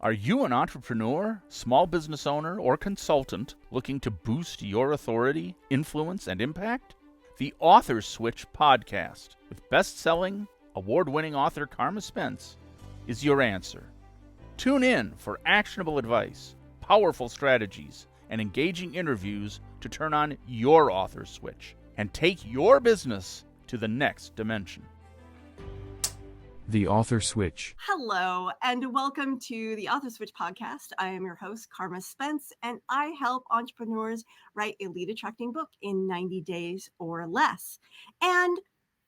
Are you an entrepreneur, small business owner, or consultant looking to boost your authority, influence, and impact? The Author Switch podcast with best-selling, award-winning author Carma Spence is your answer. Tune in for actionable advice, powerful strategies, and engaging interviews to turn on your author switch and take your business to the next dimension. The Author Switch. Hello, and welcome to the Author Switch podcast. I am your host, Carma Spence, and I help entrepreneurs write a lead-attracting book in 90 days or less. And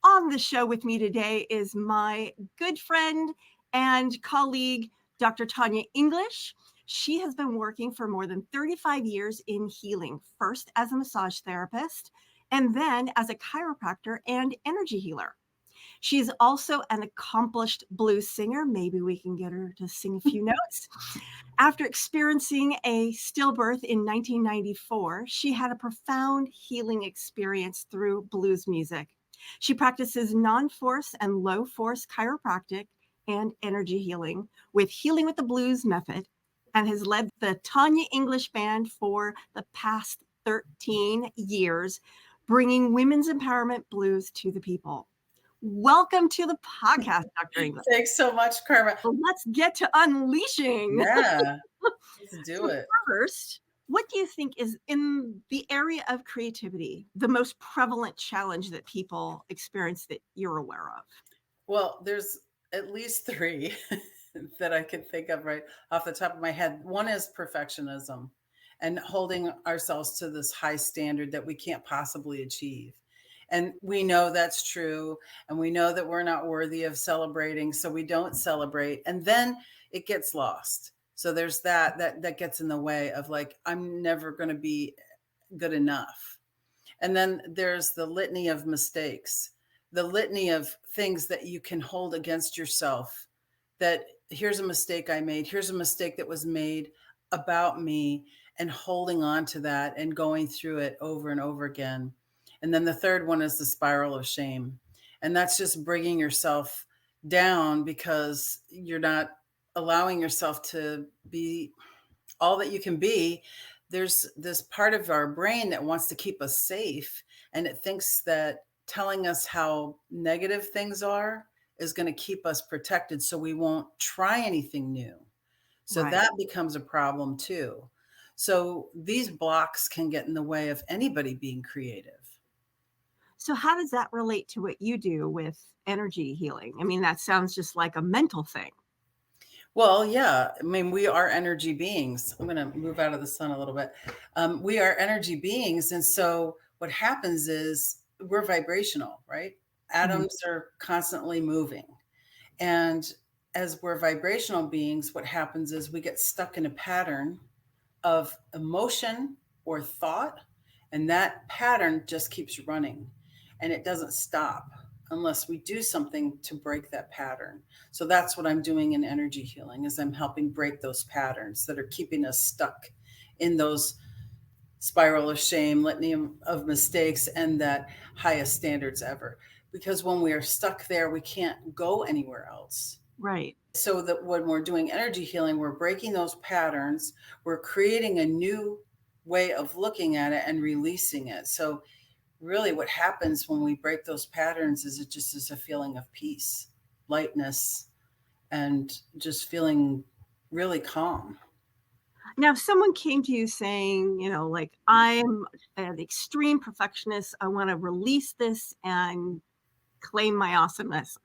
on the show with me today is my good friend and colleague, Dr. Tanya English. She has been working for more than 35 years in healing, first as a massage therapist, and then as a chiropractor and energy healer. She's also an accomplished blues singer. Maybe we can get her to sing a few notes. After experiencing a stillbirth in 1994, she had a profound healing experience through blues music. She practices non-force and low-force chiropractic and energy healing with Healing with the Blues method, and has led the Tanya English Band for the past 13 years, bringing women's empowerment blues to the people. Welcome to the podcast, Dr. English. Thanks so much, Carma. Well, let's get to unleashing. Yeah, let's do it. First, what do you think is in the area of creativity, the most prevalent challenge that people experience that you're aware of? Well, there's at least three that I can think of right off the top of my head. One is perfectionism and holding ourselves to this high standard that we can't possibly achieve. And we know that's true. And we know that we're not worthy of celebrating. So we don't celebrate. And then it gets lost. So there's that gets in the way of like, I'm never going to be good enough. And then there's the litany of mistakes, the litany of things that you can hold against yourself, that here's a mistake I made. Here's a mistake that was made about me, and holding on to that and going through it over and over again. And then the third one is the spiral of shame. And that's just bringing yourself down because you're not allowing yourself to be all that you can be. There's this part of our brain that wants to keep us safe. And it thinks that telling us how negative things are is going to keep us protected so we won't try anything new. So Right. that becomes a problem too. So these blocks can get in the way of anybody being creative. So how does that relate to what you do with energy healing? I mean, that sounds just like a mental thing. Well, yeah. I mean, we are energy beings. I'm going to move out of the sun a little bit. We are energy beings. And so what happens is we're vibrational, right? Atoms are constantly moving. And as we're vibrational beings, what happens is we get stuck in a pattern of emotion or thought. And that pattern just keeps running. And it doesn't stop unless we do something to break that pattern. So that's what I'm doing in energy healing, is I'm helping break those patterns that are keeping us stuck in those spiral of shame, litany of mistakes, and that highest standards ever. Because when we are stuck there, we can't go anywhere else. Right. So that when we're doing energy healing, we're breaking those patterns, we're creating a new way of looking at it and releasing it. So really what happens when we break those patterns is it just is a feeling of peace, lightness, and just feeling really calm. Now, if someone came to you saying, like, I'm an extreme perfectionist, I want to release this and claim my awesomeness.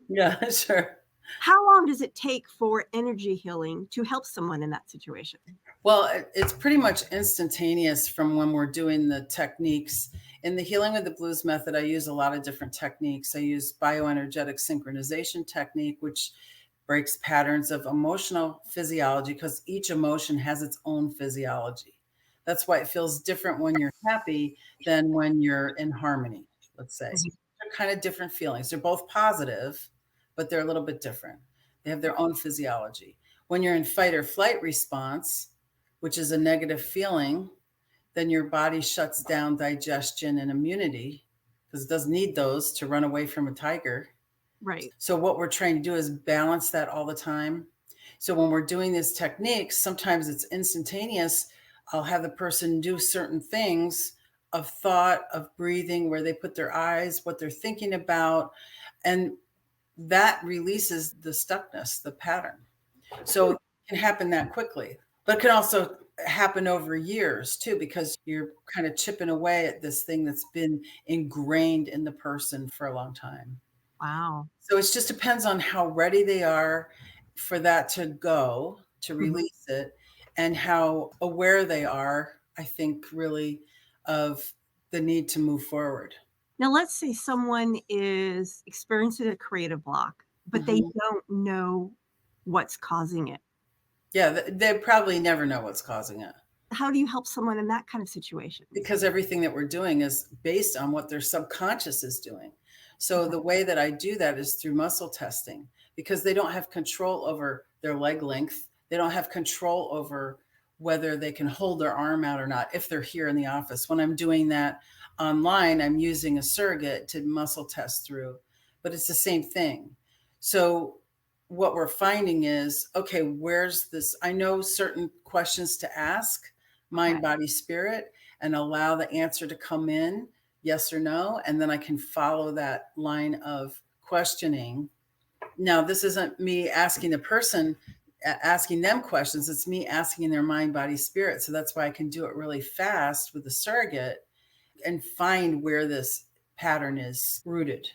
Yeah, sure. How long does it take for energy healing to help someone in that situation? Well, it's pretty much instantaneous from when we're doing the techniques. In the Healing with the Blues method, I use a lot of different techniques. I use bioenergetic synchronization technique, which breaks patterns of emotional physiology, because each emotion has its own physiology. That's why it feels different when you're happy than when you're in harmony, let's say. They're kind of different feelings. They're both positive, but they're a little bit different. They have their own physiology. When you're in fight or flight response, which is a negative feeling, then your body shuts down digestion and immunity because it doesn't need those to run away from a tiger. Right. So what we're trying to do is balance that all the time. So when we're doing these techniques, sometimes it's instantaneous. I'll have the person do certain things of thought, of breathing, where they put their eyes, what they're thinking about, and that releases the stuckness, the pattern. So it can happen that quickly, but it can also happen over years too, because you're kind of chipping away at this thing that's been ingrained in the person for a long time. Wow. So it just depends on how ready they are for that to go, to release it, and how aware they are, I think, really, of the need to move forward. Now, let's say someone is experiencing a creative block, but they don't know what's causing it. Yeah, they probably never know what's causing it. How do you help someone in that kind of situation? Because everything that we're doing is based on what their subconscious is doing. So the way that I do that is through muscle testing, because they don't have control over their leg length. They don't have control over whether they can hold their arm out or not if they're here in the office. When I'm doing that online, I'm using a surrogate to muscle test through, but it's the same thing. So what we're finding is, okay, where's this? I know certain questions to ask, mind, body, spirit, and allow the answer to come in, yes or no. And then I can follow that line of questioning. Now, this isn't me asking the person, asking them questions. It's me asking their mind, body, spirit. So that's why I can do it really fast with the surrogate and find where this pattern is rooted.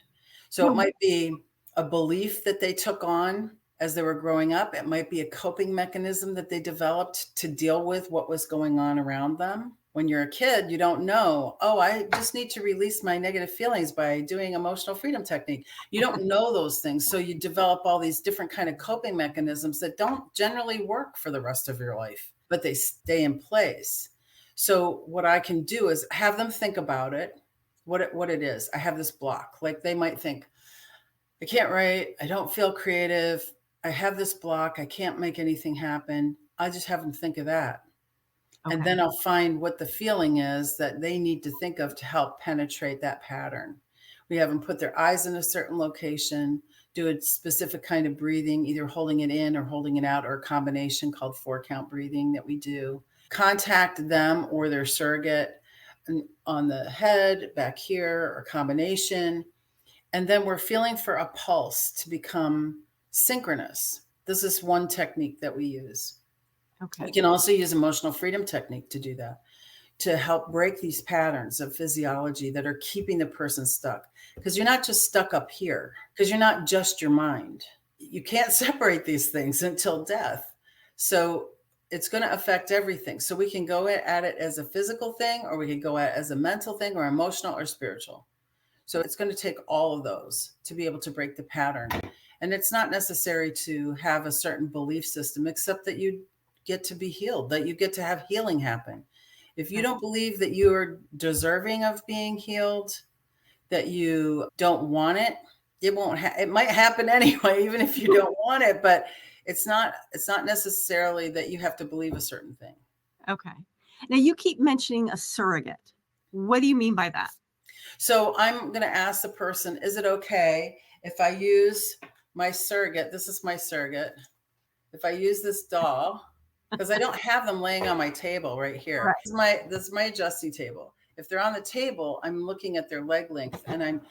So it might be a belief that they took on as they were growing up. It might be a coping mechanism that they developed to deal with what was going on around them. When you're a kid, you don't know, oh, I just need to release my negative feelings by doing emotional freedom technique. You don't know those things. So you develop all these different kind of coping mechanisms that don't generally work for the rest of your life, but they stay in place. So what I can do is have them think about it, what it is. I have this block. Like they might think, I can't write. I don't feel creative. I have this block. I can't make anything happen. I just have them think of that. Okay. And then I'll find what the feeling is that they need to think of to help penetrate that pattern. We have them put their eyes in a certain location, do a specific kind of breathing, either holding it in or holding it out, or a combination called 4-count breathing that we do. Contact them or their surrogate on the head, back here, or combination. And then we're feeling for a pulse to become synchronous. This is one technique that we use. Okay. We can also use emotional freedom technique to do that, to help break these patterns of physiology that are keeping the person stuck. Because you're not just stuck up here, because you're not just your mind. You can't separate these things until death. So it's going to affect everything. So we can go at it as a physical thing, or we can go at it as a mental thing, or emotional or spiritual. So it's going to take all of those to be able to break the pattern. And it's not necessary to have a certain belief system, except that you get to be healed, that you get to have healing happen. If you don't believe that you are deserving of being healed, that you don't want it, it won't. It might happen anyway, even if you don't want it. But it's not necessarily that you have to believe a certain thing. Okay. Now you keep mentioning a surrogate. What do you mean by that? So I'm going to ask the person, is it okay if I use my surrogate? This is my surrogate. If I use this doll, because I don't have them laying on my table right here. Right. This is my adjusting table. If they're on the table, I'm looking at their leg length and I'm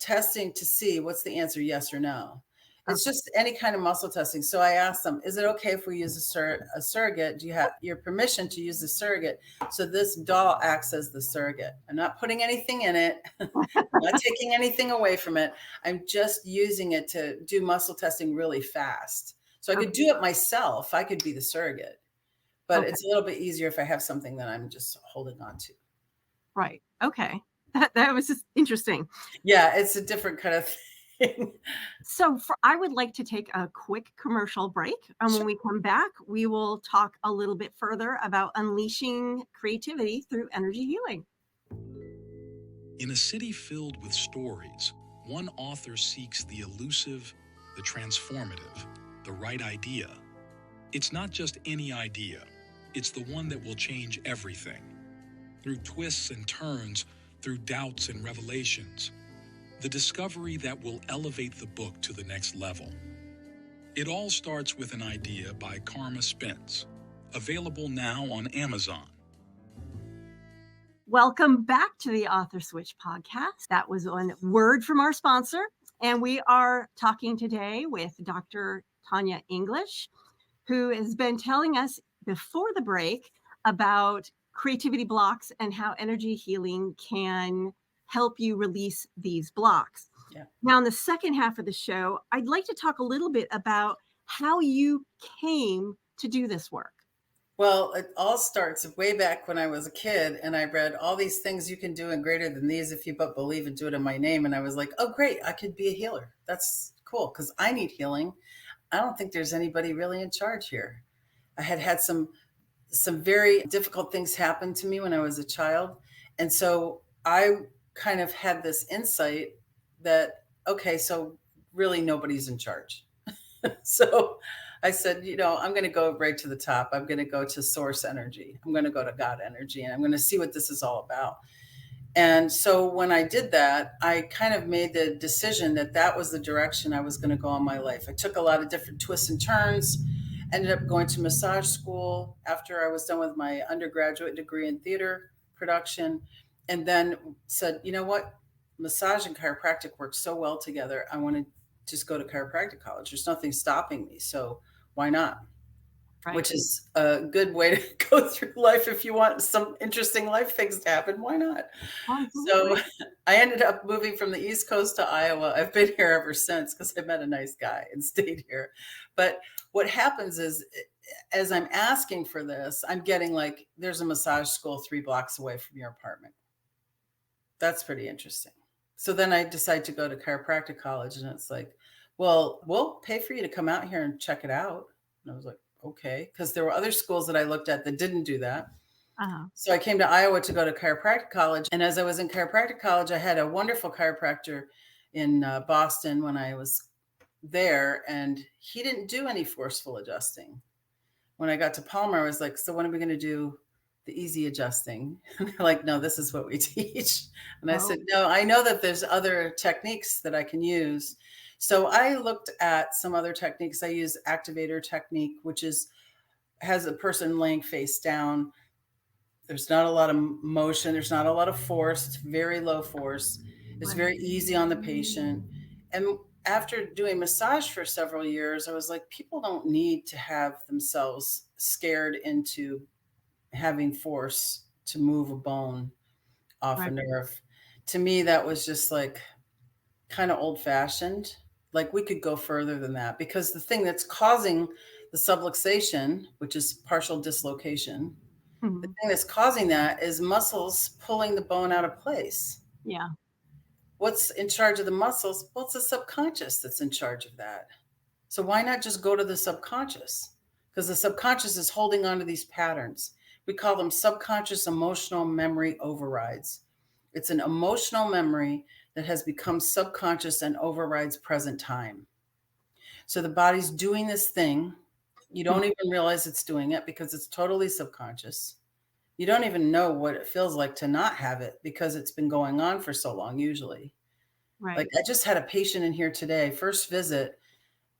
testing to see what's the answer, yes or no. It's just any kind of muscle testing. So I asked them, is it okay if we use a surrogate? Do you have your permission to use the surrogate? So this doll acts as the surrogate. I'm not putting anything in it. I'm not taking anything away from it. I'm just using it to do muscle testing really fast. So I could do it myself. I could be the surrogate, but it's a little bit easier if I have something that I'm just holding on to. Right. Okay. That was just interesting. Yeah, it's a different kind of thing. So I would like to take a quick commercial break. And when we come back, we will talk a little bit further about unleashing creativity through energy healing. In a city filled with stories, one author seeks the elusive, the transformative, the right idea. It's not just any idea. It's the one that will change everything. Through twists and turns, through doubts and revelations, the discovery that will elevate the book to the next level. It all starts with an idea by Carma Spence, available now on Amazon. Welcome back to the Author Switch podcast. That was one word from our sponsor. And we are talking today with Dr. Tanya English, who has been telling us before the break about creativity blocks and how energy healing can help you release these blocks. Yeah. Now, in the second half of the show, I'd like to talk a little bit about how you came to do this work. Well, it all starts way back when I was a kid, and I read all these things you can do and greater than these if you but believe and do it in my name. And I was like, oh, great, I could be a healer. That's cool because I need healing. I don't think there's anybody really in charge here. I had some very difficult things happen to me when I was a child. And so I kind of had this insight that, okay, so really nobody's in charge. So I said, I'm going to go right to the top. I'm going to go to source energy. I'm going to go to God energy, and I'm going to see what this is all about. And so when I did that, I kind of made the decision that was the direction I was going to go in my life. I took a lot of different twists and turns, ended up going to massage school after I was done with my undergraduate degree in theater production, and then said, you know what? Massage and chiropractic work so well together. I want to just go to chiropractic college. There's nothing stopping me. So why not? Right. Which is a good way to go through life. If you want some interesting life things to happen, why not? Absolutely. So I ended up moving from the East Coast to Iowa. I've been here ever since because I met a nice guy and stayed here. But what happens is, as I'm asking for this, I'm getting like, there's a massage school 3 blocks away from your apartment. That's pretty interesting. So then I decided to go to chiropractic college, and it's like, well, we'll pay for you to come out here and check it out. And I was like, okay, because there were other schools that I looked at that didn't do that. Uh-huh. So I came to Iowa to go to chiropractic college. And as I was in chiropractic college, I had a wonderful chiropractor in Boston when I was there, and he didn't do any forceful adjusting. When I got to Palmer, I was like, so when are we going to do the easy adjusting? And they're like, no, this is what we teach. And I said, no, I know that there's other techniques that I can use. So I looked at some other techniques. I use activator technique, which has a person laying face down. There's not a lot of motion. There's not a lot of force. It's very low force. It's Right. very easy on the patient. And after doing massage for several years, I was like, people don't need to have themselves scared into having force to move a bone off a nerve. To me, that was just like kind of old fashioned. Like we could go further than that, because the thing that's causing the subluxation, which is partial dislocation, Mhm. the thing that's causing that is muscles pulling the bone out of place. Yeah. What's in charge of the muscles? Well, it's the subconscious that's in charge of that. So why not just go to the subconscious? Because the subconscious is holding on to these patterns. We call them subconscious emotional memory overrides. It's an emotional memory that has become subconscious and overrides present time. So the body's doing this thing. You don't even realize it's doing it because it's totally subconscious. You don't even know what it feels like to not have it because it's been going on for so long, usually. Right. Like I just had a patient in here today, first visit.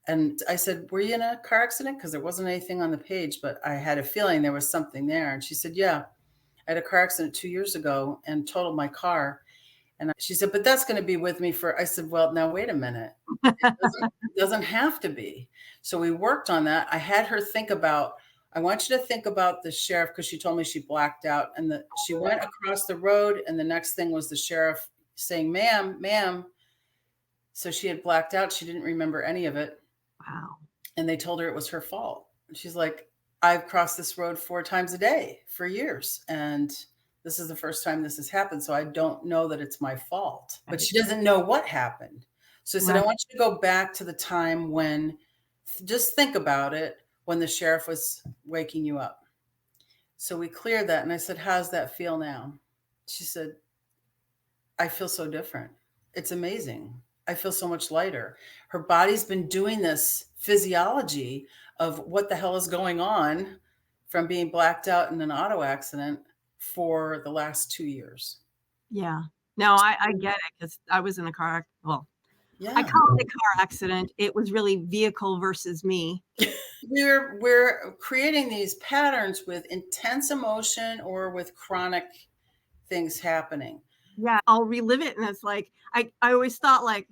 And I said, were you in a car accident? Because there wasn't anything on the page, but I had a feeling there was something there. And she said, yeah, I had a car accident 2 years ago and totaled my car. And she said, but that's going to be with me for, I said, well, now wait a minute. It doesn't have to be. So we worked on that. I had her think about, I want you to think about the sheriff, because she told me she blacked out, and she went across the road, and the next thing was the sheriff saying, ma'am. So she had blacked out. She didn't remember any of it. Wow. And they told her it was her fault. And she's like, I've crossed this road 4 times a day for years. And this is the first time this has happened. So I don't know that it's my fault. But she doesn't know what happened. So I said, I want you to go back to the time when, just think about it, when the sheriff was waking you up. So we cleared that. And I said, how's that feel now? She said, I feel so different. It's amazing. I feel so much lighter. Her body's been doing this physiology of what the hell is going on from being blacked out in an auto accident for the last 2 years. Yeah. No, I get it, because I was in a car. Well, Yeah. I call it a car accident. It was really vehicle versus me. We're creating these patterns with intense emotion or with chronic things happening. Yeah, I'll relive it, and it's like I always thought like,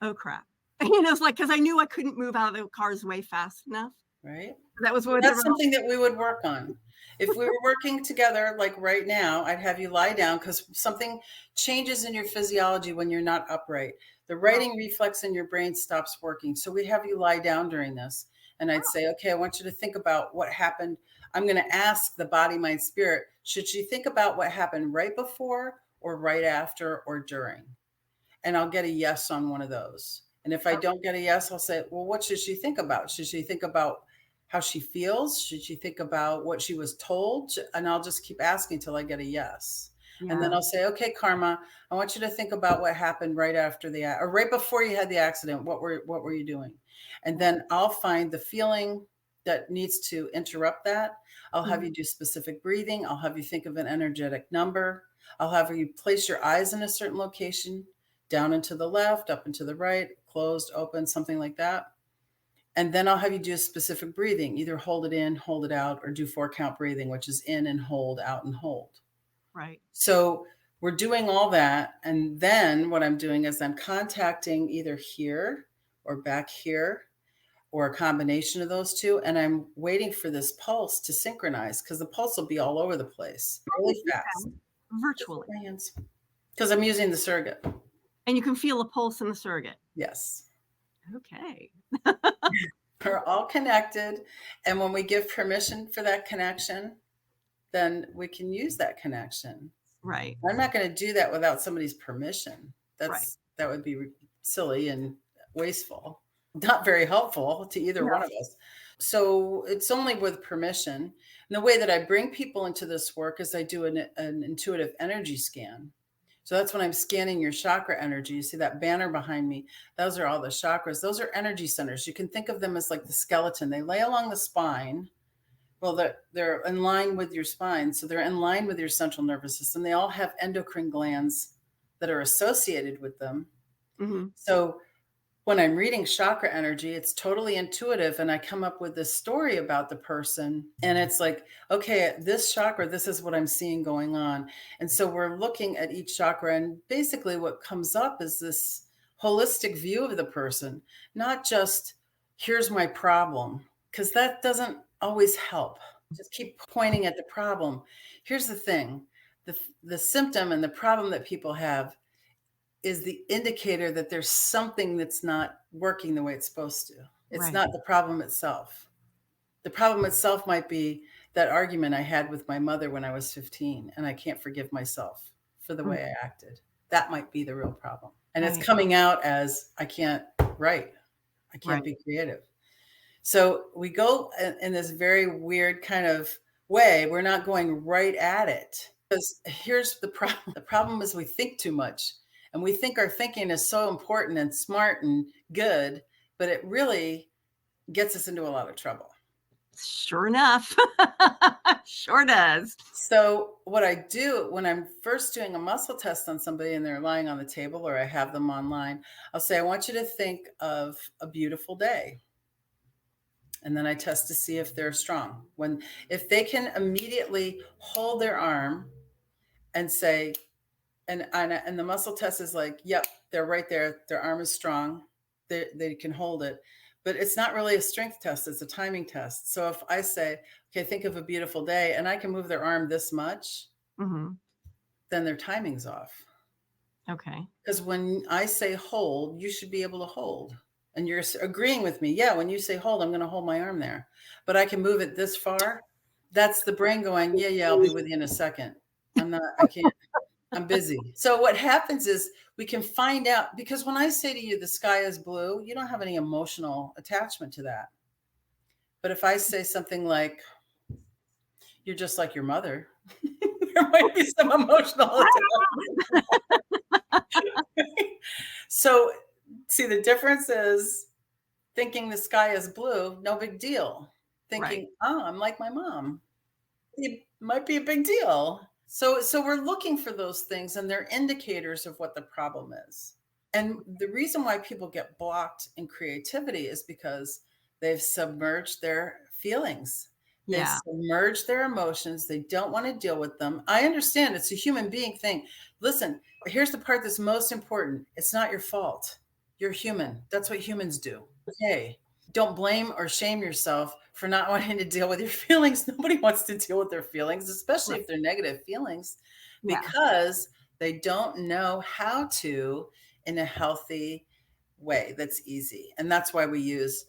oh crap, it's like because I knew I couldn't move out of the car's way fast enough. Right. That was what That's something that we would work on. If we were working together, like right now, I'd have you lie down because something changes in your physiology when you're not upright. The writing reflex in your brain stops working. So we have you lie down during this. And I'd say, okay, I want you to think about what happened. I'm going to ask the body, mind, spirit, should she think about what happened right before or right after or during? And I'll get a yes on one of those. And if I don't get a yes, I'll say, well, what should she think about? Should she think about how she feels? Should she think about what she was told? And I'll just keep asking till I get a yes. Yeah. And then I'll say, okay, Karma, I want you to think about what happened right after or right before you had the accident. What were you doing? And then I'll find the feeling that needs to interrupt that. I'll have you do specific breathing. I'll have you think of an energetic number. I'll have you place your eyes in a certain location, down and to the left, up and to the right, closed, open, something like that. And then I'll have you do a specific breathing, either hold it in, hold it out, or do 4-count breathing, which is in and hold, out and hold. Right. So we're doing all that. And then what I'm doing is I'm contacting either here or back here or a combination of those two. And I'm waiting for this pulse to synchronize because the pulse will be all over the place really fast. Virtually. Because I'm using the surrogate. And you can feel a pulse in the surrogate. Yes. Okay. We're all connected. And when we give permission for that connection, then we can use that connection. Right. I'm not going to do that without somebody's permission. Right. That would be silly and wasteful. Not very helpful to either one of us. So it's only with permission. And the way that I bring people into this work is I do an intuitive energy scan. So that's when I'm scanning your chakra energy. You see that banner behind me? Those are all the chakras. Those are energy centers. You can think of them as like the skeleton. They lay along the spine. Well, they're in line with your spine. So they're in line with your central nervous system. They all have endocrine glands that are associated with them. Mm-hmm. So when I'm reading chakra energy, it's totally intuitive. And I come up with this story about the person. And it's like, okay, this chakra, this is what I'm seeing going on. And so we're looking at each chakra. And basically what comes up is this holistic view of the person, not just here's my problem, because that doesn't always help. Just keep pointing at the problem. Here's the thing. The symptom and the problem that people have is the indicator that there's something that's not working the way it's supposed to. It's not the problem itself. The problem itself might be that argument I had with my mother when I was 15, and I can't forgive myself for the way I acted. That might be the real problem. And it's coming out as I can't write. I can't be creative. So we go in this very weird kind of way. We're not going right at it. Because here's the problem. The problem is we think too much. And we think our thinking is so important and smart and good, but it really gets us into a lot of trouble. Sure enough. Sure does. So what I do when I'm first doing a muscle test on somebody and they're lying on the table or I have them online, I'll say, I want you to think of a beautiful day. And then I test to see if they're strong. If they can immediately hold their arm and say, and the muscle test is like, yep, they're right there. Their arm is strong. They can hold it. But it's not really a strength test. It's a timing test. So if I say, okay, think of a beautiful day, and I can move their arm this much, then their timing's off. Okay. Because when I say hold, you should be able to hold. And you're agreeing with me. Yeah, when you say hold, I'm going to hold my arm there. But I can move it this far. That's the brain going, yeah, I'll be with you in a second. I can't. I'm busy. So what happens is we can find out, because when I say to you, the sky is blue, you don't have any emotional attachment to that. But if I say something like, you're just like your mother, there might be some emotional attachment. So see, the difference is thinking the sky is blue, no big deal. Thinking, I'm like my mom. It might be a big deal. So we're looking for those things, and they're indicators of what the problem is. And the reason why people get blocked in creativity is because they've submerged their feelings. They've Yeah. submerged their emotions. They don't want to deal with them. I understand it's a human being thing. Listen, here's the part that's most important. It's not your fault. You're human. That's what humans do. Okay. Don't blame or shame yourself for not wanting to deal with your feelings. Nobody wants to deal with their feelings, especially Right. if they're negative feelings, Yeah. because they don't know how to in a healthy way that's easy. And that's why we use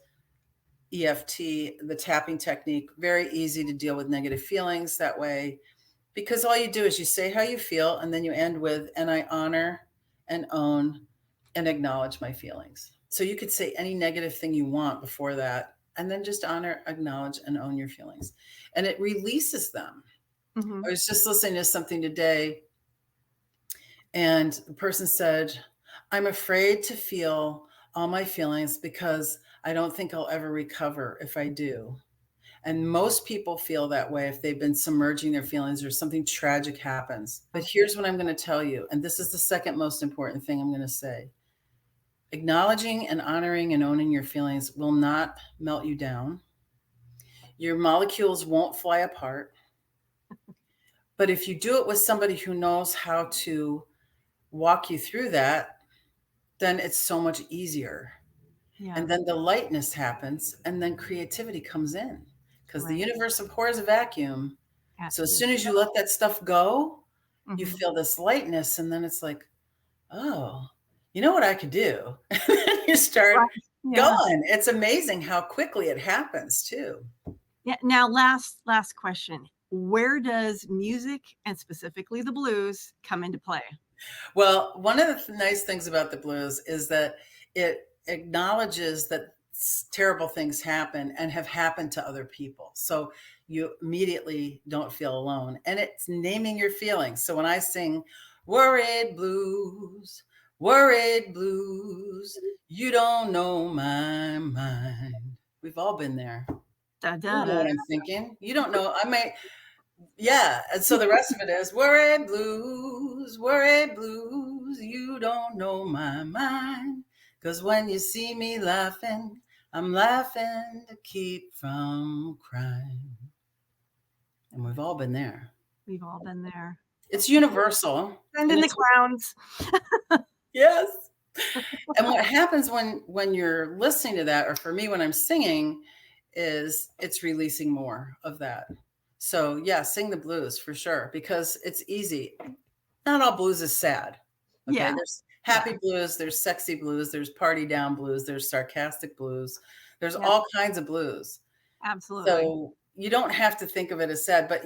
EFT, the tapping technique, very easy to deal with negative feelings that way, because all you do is you say how you feel and then you end with, and I honor and own and acknowledge my feelings. So you could say any negative thing you want before that, and then just honor, acknowledge, and own your feelings. And it releases them. Mhm. I was just listening to something today, and the person said, I'm afraid to feel all my feelings because I don't think I'll ever recover if I do. And most people feel that way if they've been submerging their feelings or something tragic happens. But here's what I'm going to tell you. And this is the second most important thing I'm going to say. Acknowledging and honoring and owning your feelings will not melt you down. Your molecules won't fly apart. But if you do it with somebody who knows how to walk you through that, then it's so much easier. Yeah. And then the lightness happens, and then creativity comes in, because the Right. universe abhors a vacuum. So as Absolutely. soon as you let that stuff go, you Mhm. feel this lightness, and then it's like, oh, you know what I could do? And then you start Right. Yeah. going. It's amazing how quickly it happens too. Yeah. Now, last question. Where does music and specifically the blues come into play? Well, one of the nice things about the blues is that it acknowledges that terrible things happen and have happened to other people. So you immediately don't feel alone. And it's naming your feelings. So when I sing worried blues, you don't know my mind. We've all been there. Da, You da, don't know da. what I'm thinking. You don't know. I may, yeah. And so the rest of it is worried blues, you don't know my mind. Because when you see me laughing, I'm laughing to keep from crying. And we've all been there. We've all been there. It's universal. Send And in the it's, clowns. yes. And what happens when you're listening to that, or for me when I'm singing, is it's releasing more of that. So yeah, sing the blues for sure, because it's easy. Not all blues is sad. Okay. Yeah. There's happy blues, there's sexy blues, there's party down blues, there's sarcastic blues, there's Yeah. all kinds of blues. Absolutely. So you don't have to think of it as sad, but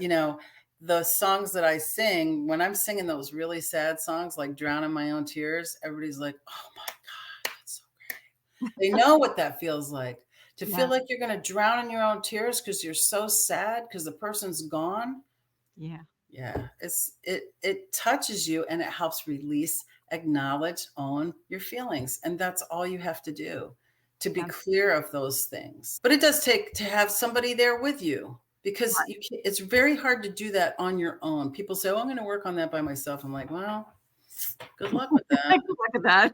the songs that I sing, when I'm singing those really sad songs like Drown in My Own Tears, everybody's like, oh my God, that's so great. They know what that feels like. To Yeah. feel like you're going to drown in your own tears because you're so sad because the person's gone. Yeah. Yeah, it touches you and it helps release, acknowledge, own your feelings. And that's all you have to do to be clear of those things. But it does take to have somebody there with you, because it's very hard to do that on your own. People say, oh, I'm going to work on that by myself. I'm like, well, good luck with that. Good luck with that.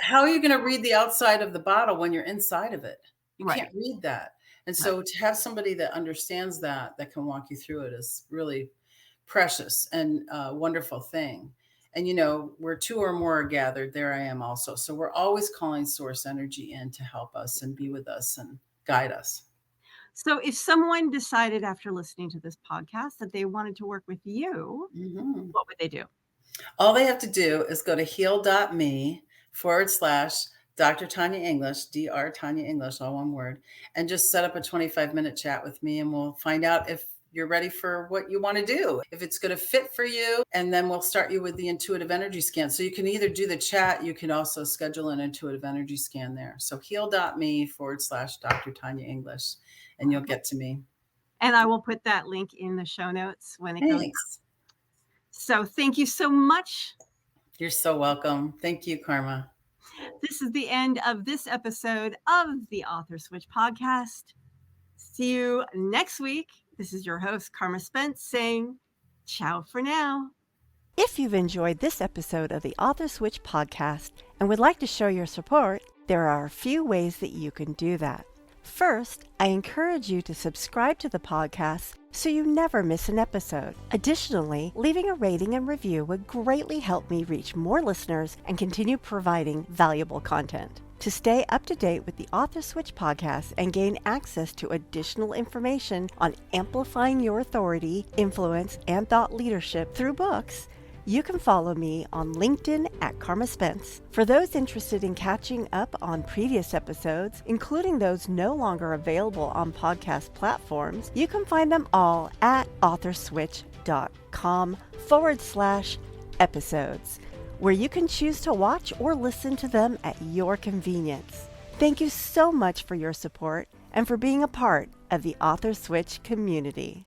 How are you going to read the outside of the bottle when you're inside of it? You Right. can't read that. And so to have somebody that understands that can walk you through it is really precious and a wonderful thing. And where two or more are gathered, there I am also. So we're always calling source energy in to help us and be with us and guide us. So if someone decided after listening to this podcast that they wanted to work with you, what would they do? All they have to do is go to heal.me/Dr. Tanya English, Dr. Tanya English, all one word, and just set up a 25-minute chat with me, and we'll find out if you're ready for what you want to do, if it's going to fit for you. And then we'll start you with the intuitive energy scan. So you can either do the chat, you can also schedule an intuitive energy scan there. So heal.me/Dr. Tanya English, and you'll get to me. And I will put that link in the show notes when it goes Thanks. up. So thank you so much. You're so welcome. Thank you, Carma. This is the end of this episode of the Author Switch podcast. See you next week. This is your host, Carma Spence, saying ciao for now. If you've enjoyed this episode of the Author Switch podcast and would like to show your support, there are a few ways that you can do that. First, I encourage you to subscribe to the podcast so you never miss an episode. Additionally, leaving a rating and review would greatly help me reach more listeners and continue providing valuable content. To stay up to date with the Author Switch podcast and gain access to additional information on amplifying your authority, influence, and thought leadership through books, you can follow me on LinkedIn at Carma Spence. For those interested in catching up on previous episodes, including those no longer available on podcast platforms, you can find them all at authorswitch.com/episodes, where you can choose to watch or listen to them at your convenience. Thank you so much for your support and for being a part of the Author Switch community.